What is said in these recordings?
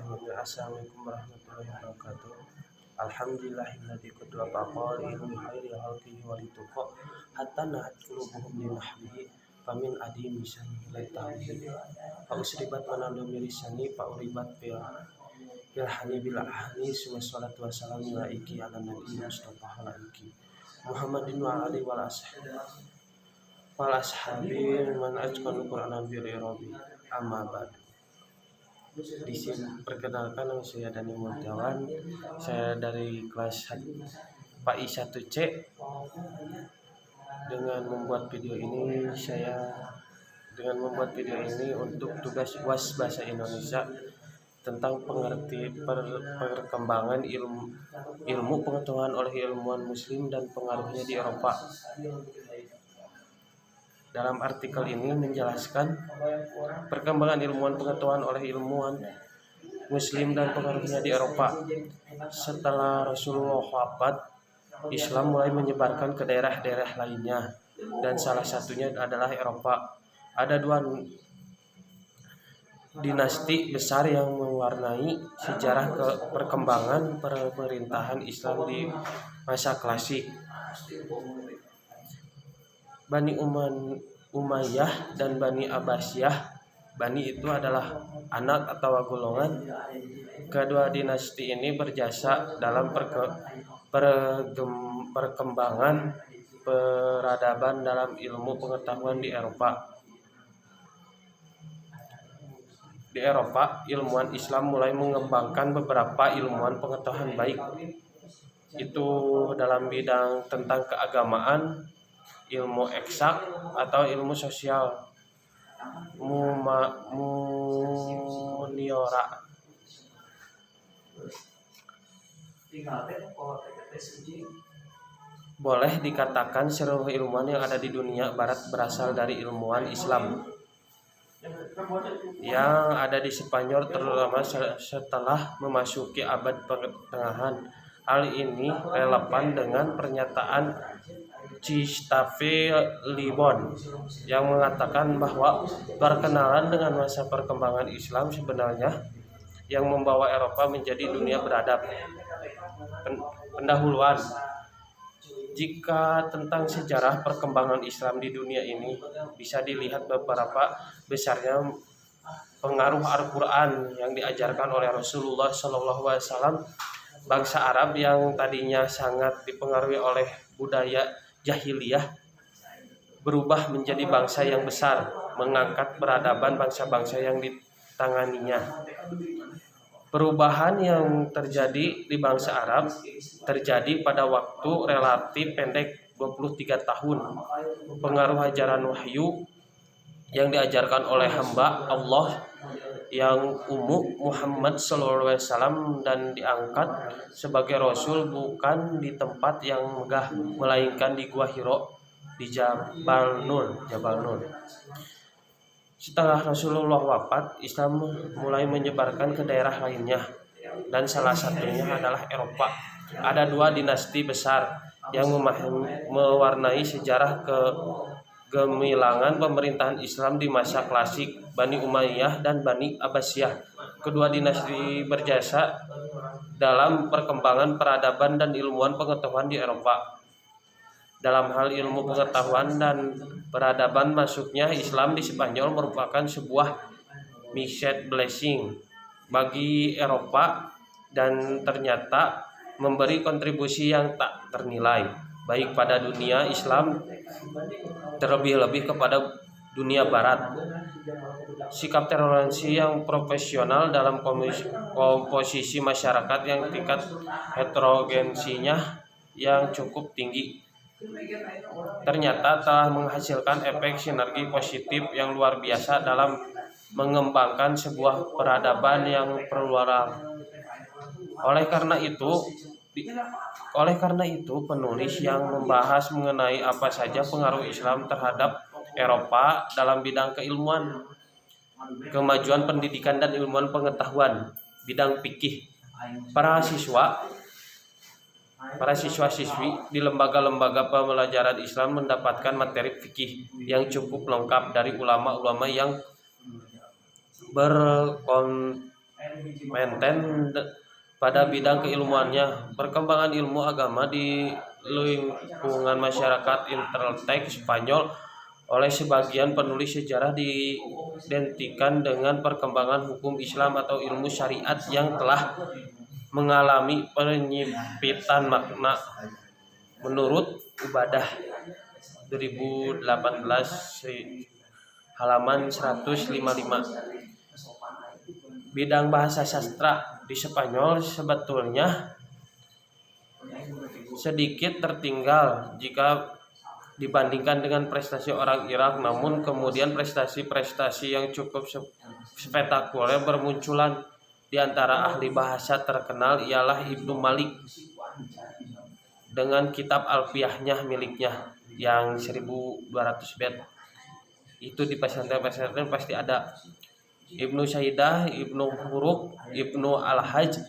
Bismillahirrahmanirrahim. Assalamualaikum warahmatullahi wabarakatuh. Alhamdulillahilladzi qad wafaqa li ilmi khairi khalqihi wa lituqa hatta nahat qulubuhum li nahwihi famin adi misani la tahwi fa usribat manando mirisani fa uribat bilhani bil ahani wassalatu wassalamu alaiki ala nabi mustafa alaiki Muhammadin wa ali wal ashabi man ajqal qur'anan bi rabbi amma ba'du. Di sini perkenalkan, nama saya Dani Murjawan. Saya dari kelas PAI 1C. Dengan membuat video ini untuk tugas UAS Bahasa Indonesia tentang perkembangan ilmu pengetahuan oleh ilmuwan muslim dan pengaruhnya di Eropa. Dalam artikel ini menjelaskan perkembangan ilmuwan pengetahuan oleh ilmuwan muslim dan pengaruhnya di Eropa. Setelah Rasulullah wafat, Islam mulai menyebarkan ke daerah-daerah lainnya, dan salah satunya adalah Eropa. Ada dua dinasti besar yang mewarnai sejarah perkembangan pemerintahan Islam di masa klasik. Bani Umayyah dan Bani Abbasiyah. Bani itu adalah anak atau golongan. Kedua dinasti ini berjasa dalam perkembangan peradaban dalam ilmu pengetahuan di Eropa. Di Eropa, ilmuwan Islam mulai mengembangkan beberapa ilmuwan pengetahuan baik itu dalam bidang tentang keagamaan, ilmu eksak atau ilmu sosial, muniora. Boleh dikatakan seluruh ilmuwan yang ada di dunia barat berasal dari ilmuwan Islam yang ada di Spanyol, terutama setelah memasuki abad pertengahan. Hal ini relevan dengan pernyataan Gustave Le Bon yang mengatakan bahwa perkenalan dengan masa perkembangan Islam sebenarnya yang membawa Eropa menjadi dunia beradab. Pendahuluan. Jika tentang sejarah perkembangan Islam di dunia ini bisa dilihat beberapa besarnya pengaruh Al-Quran yang diajarkan oleh Rasulullah SAW. Bangsa Arab yang tadinya sangat dipengaruhi oleh budaya jahiliyah berubah menjadi bangsa yang besar, mengangkat peradaban bangsa-bangsa yang ditanganinya. Perubahan yang terjadi di bangsa Arab terjadi pada waktu relatif pendek 23 tahun. Pengaruh ajaran wahyu yang diajarkan oleh hamba Allah yang Muhammad SAW dan diangkat sebagai Rasul bukan di tempat yang megah, melainkan di Gua Hiro di Jabal Nur. Setelah Rasulullah wafat, Islam mulai menyebarkan ke daerah lainnya, dan salah satunya adalah Eropa. Ada dua dinasti besar yang mewarnai sejarah kegemilangan pemerintahan Islam di masa klasik, Bani Umayyah dan Bani Abbasiyah. Kedua dinasti berjasa dalam perkembangan peradaban dan ilmuwan pengetahuan di Eropa. Dalam hal ilmu pengetahuan dan peradaban, masuknya Islam di Spanyol merupakan sebuah mixed blessing bagi Eropa dan ternyata memberi kontribusi yang tak ternilai, baik pada dunia Islam terlebih-lebih kepada dunia Barat. Sikap toleransi yang profesional dalam komposisi masyarakat yang tingkat heterogensinya yang cukup tinggi ternyata telah menghasilkan efek sinergi positif yang luar biasa dalam mengembangkan sebuah peradaban yang plural. Oleh karena itu, penulis yang membahas mengenai apa saja pengaruh Islam terhadap Eropa dalam bidang keilmuan, kemajuan pendidikan dan ilmuwan pengetahuan, bidang fikih. Para siswa-siswi di lembaga-lembaga pembelajaran Islam mendapatkan materi fikih yang cukup lengkap dari ulama-ulama yang kompeten pada bidang keilmuannya. Perkembangan ilmu agama di lingkungan masyarakat intelek Spanyol oleh sebagian penulis sejarah diidentikan dengan perkembangan hukum Islam atau ilmu syariat yang telah mengalami penyempitan makna. Menurut Ubadah 2018 halaman 155, bidang bahasa sastra di Spanyol sebetulnya sedikit tertinggal jika dibandingkan dengan prestasi orang Irak, namun kemudian prestasi-prestasi yang cukup spektakuler bermunculan. Di antara ahli bahasa terkenal ialah Ibnu Malik dengan kitab Alfiyahnya miliknya yang 1200 bait. Itu di pesantren-pesantren pasti ada. Ibnu Saidah, Ibnu Huruk, Ibnu Al-Hajj,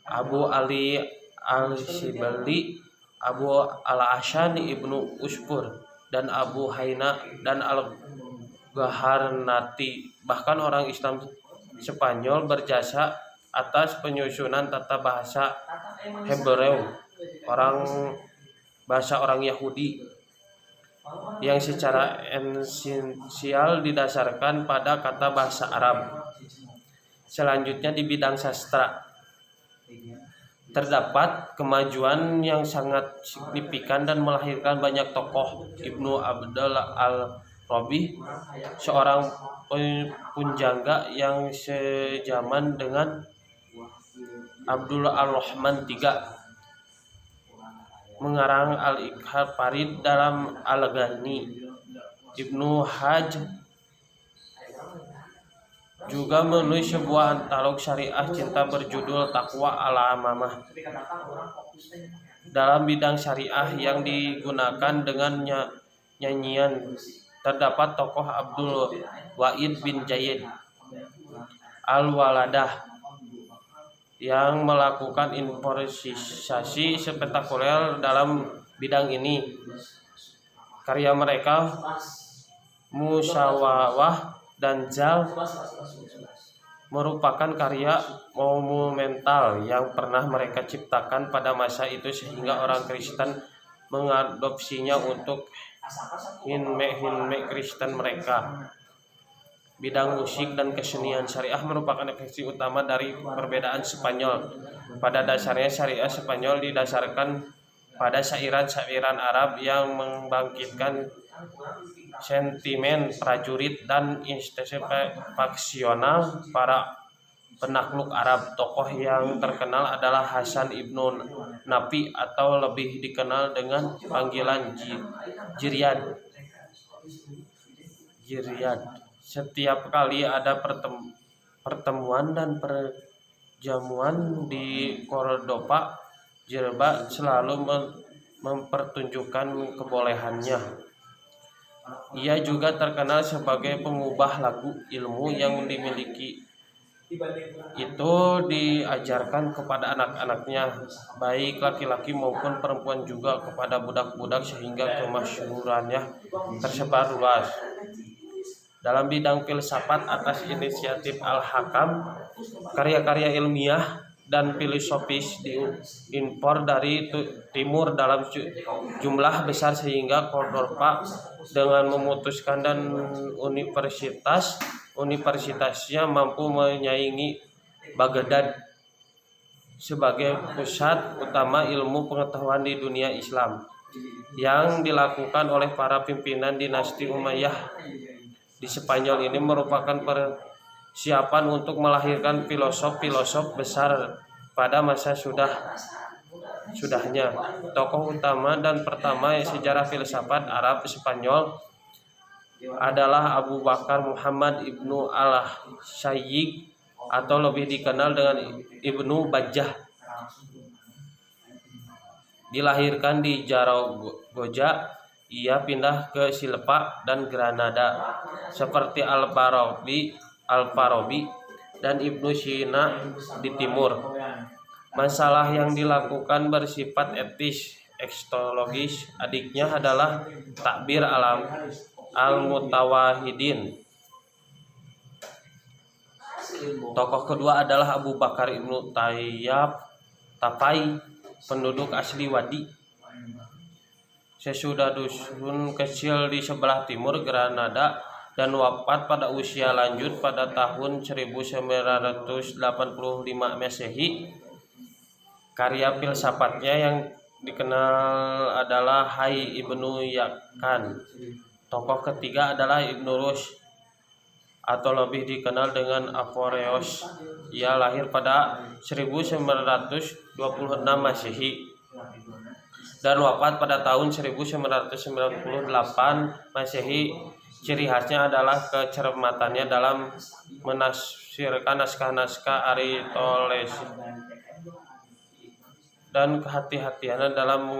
Abu Ali Al-Sibali, Abu Al-Ashan, Ibnu Uspur, dan Abu Hayna dan Al-Gharnati. Bahkan orang Islam Spanyol berjasa atas penyusunan tata bahasa Hebreu, bahasa orang Yahudi, yang secara esensial didasarkan pada kata bahasa Arab. Selanjutnya di bidang sastra terdapat kemajuan yang sangat signifikan dan melahirkan banyak tokoh. Ibnu Abdul Al-Rabi, seorang punjangga yang sejaman dengan Abdul Ar-Rahman III, mengarang Al-Ikhab Farid dalam Al-Ghani. Ibnu Hajj juga menulis sebuah antolog syariah cinta berjudul Taqwa Al-Amamah. Dalam bidang syariah yang digunakan dengan nyanyian terdapat tokoh Abdul Wahid bin Zaid Al-Waladah yang melakukan improvisasi spektakuler dalam bidang ini. Karya mereka Musawawah dan Zal merupakan karya monumental yang pernah mereka ciptakan pada masa itu sehingga orang Kristen mengadopsinya untuk himne Kristen mereka. Bidang musik dan kesenian syariah merupakan ekspresi utama dari perbedaan Spanyol. Pada dasarnya syariah Spanyol didasarkan pada syairan-syairan Arab yang membangkitkan sentimen prajurit dan insting faksional para penakluk Arab. Tokoh yang terkenal adalah Hasan ibnu Nafi atau lebih dikenal dengan panggilan Jiryad. Setiap kali ada pertemuan dan perjamuan di Cordoba, Jirba selalu mempertunjukkan kebolehannya. Ia juga terkenal sebagai pengubah lagu. Ilmu yang dimiliki itu diajarkan kepada anak-anaknya, baik laki-laki maupun perempuan, juga kepada budak-budak sehingga kemasyhurannya tersebar luas. Dalam bidang filsafat atas inisiatif Al-Hakam, karya-karya ilmiah dan filosofis diimpor dari timur dalam jumlah besar sehingga Cordoba dengan memutuskan dan universitasnya mampu menyaingi Baghdad sebagai pusat utama ilmu pengetahuan di dunia Islam. Yang dilakukan oleh para pimpinan dinasti Umayyah di Spanyol ini merupakan persiapan untuk melahirkan filosof-filosof besar pada masa sudahnya. Tokoh utama dan pertama sejarah filsafat Arab Spanyol adalah Abu Bakar Muhammad Ibnu Al-Sayyid atau lebih dikenal dengan Ibnu Bajjah. Dilahirkan di Zaragoza, ia pindah ke Silpa dan Granada seperti Al-Farabi dan Ibnu Sina di timur. Masalah yang dilakukan bersifat etis ekstologis. Adiknya adalah Takbir Al-Mutawahidin. Tokoh kedua adalah Abu Bakar Ibnu Tapai, penduduk asli Wadi. Sesudah dusun kecil di sebelah timur Granada dan wafat pada usia lanjut pada tahun 1985 Masehi. Karya filsafatnya yang dikenal adalah Hayy Ibnu Yakan. Tokoh ketiga adalah Ibnu Rushd atau lebih dikenal dengan Averroes. Ia lahir pada 1926 Masehi dan wafat pada tahun 1998 Masehi. Ciri khasnya adalah kecermatannya dalam menafsirkan naskah-naskah Aristoteles dan kehati-hatiannya dalam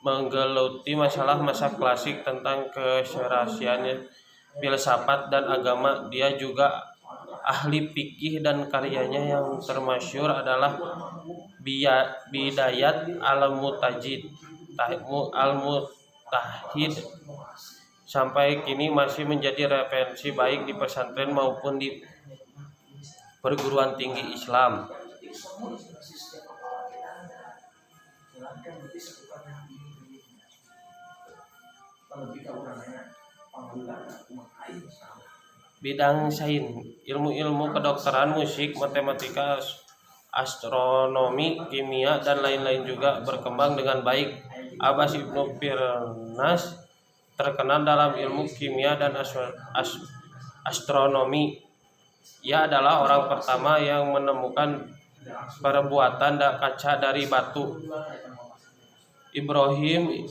menggeluti masalah-masalah klasik tentang keserasian filsafat dan agama. Dia juga ahli fikih dan karyanya yang termasyhur adalah Bidayat al-Mujtahid sampai kini masih menjadi referensi baik di pesantren maupun di perguruan tinggi Islam. Bidang sains, ilmu-ilmu kedokteran, musik, matematika, astronomi, kimia, dan lain-lain juga berkembang dengan baik. Abbas Ibnu Firnas terkenal dalam ilmu kimia dan astronomi. Ia adalah orang pertama yang menemukan perbuatan kaca dari batu. Ibrahim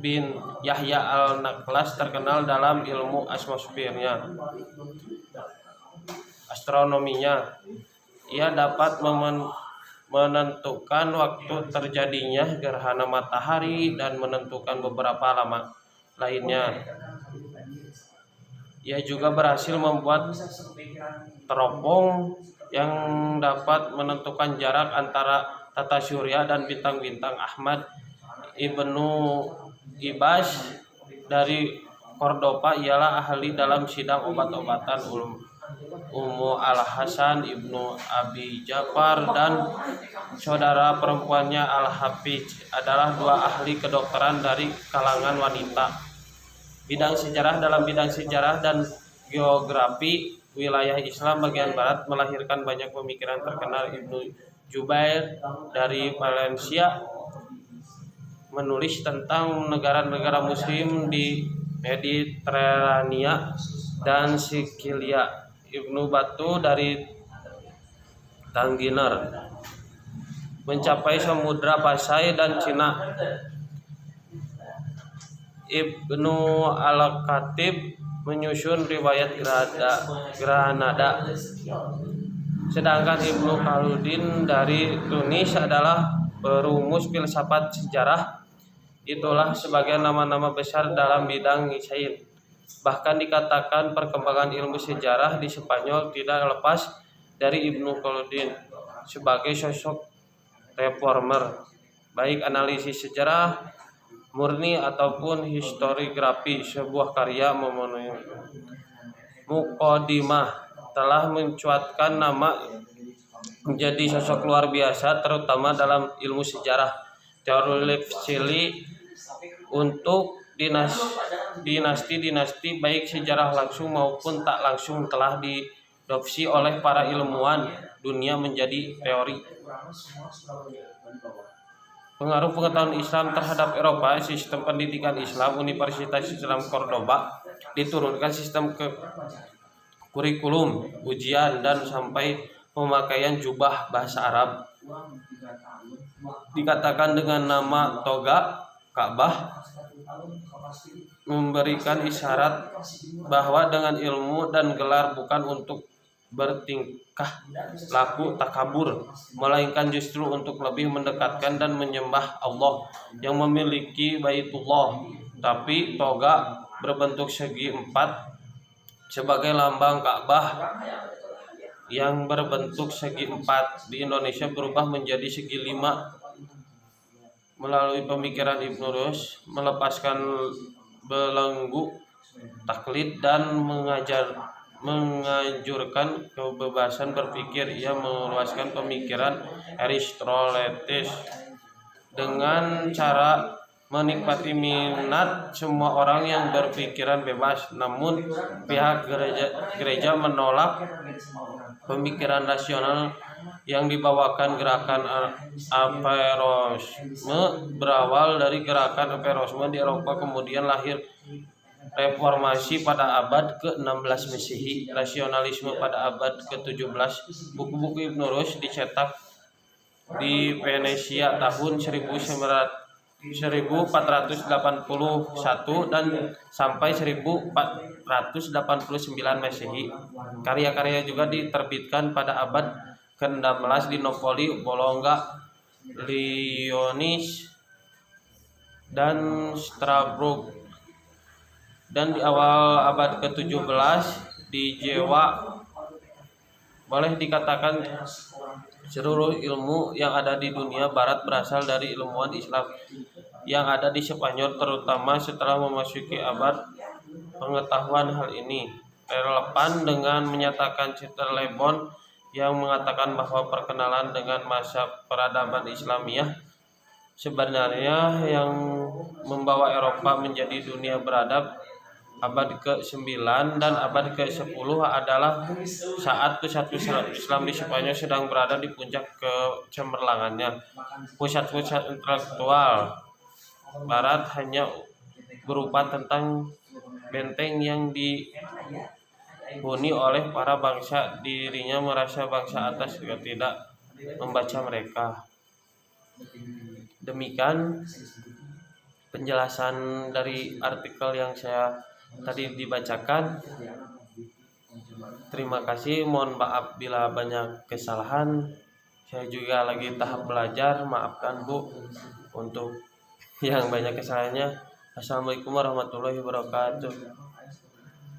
bin Yahya al-Naklas terkenal dalam ilmu astronominya. Ia dapat menentukan waktu terjadinya gerhana matahari dan menentukan beberapa lama lainnya. Ia juga berhasil membuat teropong yang dapat menentukan jarak antara tata surya dan bintang-bintang. Ahmad Ibnu Ibas dari Cordoba ialah ahli dalam sidang obat-obatan. Ummu Al-Hasan Ibnu Abi Ja'far dan saudara perempuannya Al-Hafiz adalah dua ahli kedokteran dari kalangan wanita. Bidang sejarah, dalam bidang sejarah dan geografi wilayah Islam bagian barat melahirkan banyak pemikiran terkenal. Ibnu Jubair dari Valencia menulis tentang negara-negara muslim di Mediterania dan Sicilia. Ibnu Batu dari Tangier mencapai Samudra Pasai dan Cina. Ibnu Al-Khatib menyusun riwayat Granada. Sedangkan Ibnu Khaldun dari Tunis adalah perumus filsafat sejarah. Itulah sebagian nama-nama besar dalam bidang sains. Bahkan dikatakan perkembangan ilmu sejarah di Spanyol tidak lepas dari Ibnu Khaldun sebagai sosok reformer, baik analisis sejarah murni ataupun historiografi. Sebuah karya memenuhi Muqaddimah telah mencuatkan nama menjadi sosok luar biasa terutama dalam ilmu sejarah. Teori Levsheli untuk dinasti-dinasti baik sejarah langsung maupun tak langsung telah diadopsi oleh para ilmuwan dunia menjadi teori. Pengaruh pengetahuan Islam terhadap Eropa. Sistem pendidikan Islam Universitas Islam Cordoba diturunkan sistem kurikulum, ujian, dan sampai pemakaian jubah bahasa Arab. Dikatakan dengan nama toga Ka'bah, memberikan isyarat bahwa dengan ilmu dan gelar bukan untuk bertingkah laku takabur, melainkan justru untuk lebih mendekatkan dan menyembah Allah yang memiliki Baitullah. Tapi toga berbentuk segi empat sebagai lambang Ka'bah yang berbentuk segi empat di Indonesia berubah menjadi segi lima. Melalui pemikiran Ibnu Rushd melepaskan belenggu taklid dan mengajurkan kebebasan berpikir. Ia meluaskan pemikiran Aristoteles dengan cara menikmati minat semua orang yang berpikiran bebas. Namun pihak gereja menolak pemikiran rasional yang dibawakan gerakan Averroisme. Berawal dari gerakan Averroisme di Eropa, kemudian lahir Reformasi pada abad ke-16 Masehi, rasionalisme pada abad ke-17. Buku-buku Ibn Rushd dicetak di Venesia tahun 1481 dan sampai 1489 Masehi. Karya-karya juga diterbitkan pada abad ke-16 di Napoli, Bologna, Lyons, dan Strasbourg, dan di awal abad ke-17 di Jewa. Boleh dikatakan seluruh ilmu yang ada di dunia barat berasal dari ilmuwan Islam yang ada di Spanyol, terutama setelah memasuki abad pengetahuan. Hal ini relevan dengan menyatakan Cicerone yang mengatakan bahwa perkenalan dengan masa peradaban Islamiyah sebenarnya yang membawa Eropa menjadi dunia beradab. Abad ke-9 dan abad ke-10 adalah saat pusat Islam di Spanyol sedang berada di puncak kecemerlangannya. Pusat-pusat intelektual barat hanya berupa tentang benteng yang dihuni oleh para bangsa. Dirinya merasa bangsa atas jika tidak membaca mereka. Demikian penjelasan dari artikel yang saya tadi dibacakan. Terima kasih, mohon maaf bila banyak kesalahan. Saya juga lagi tahap belajar, maafkan Bu untuk yang banyak kesalahannya. Assalamualaikum warahmatullahi wabarakatuh.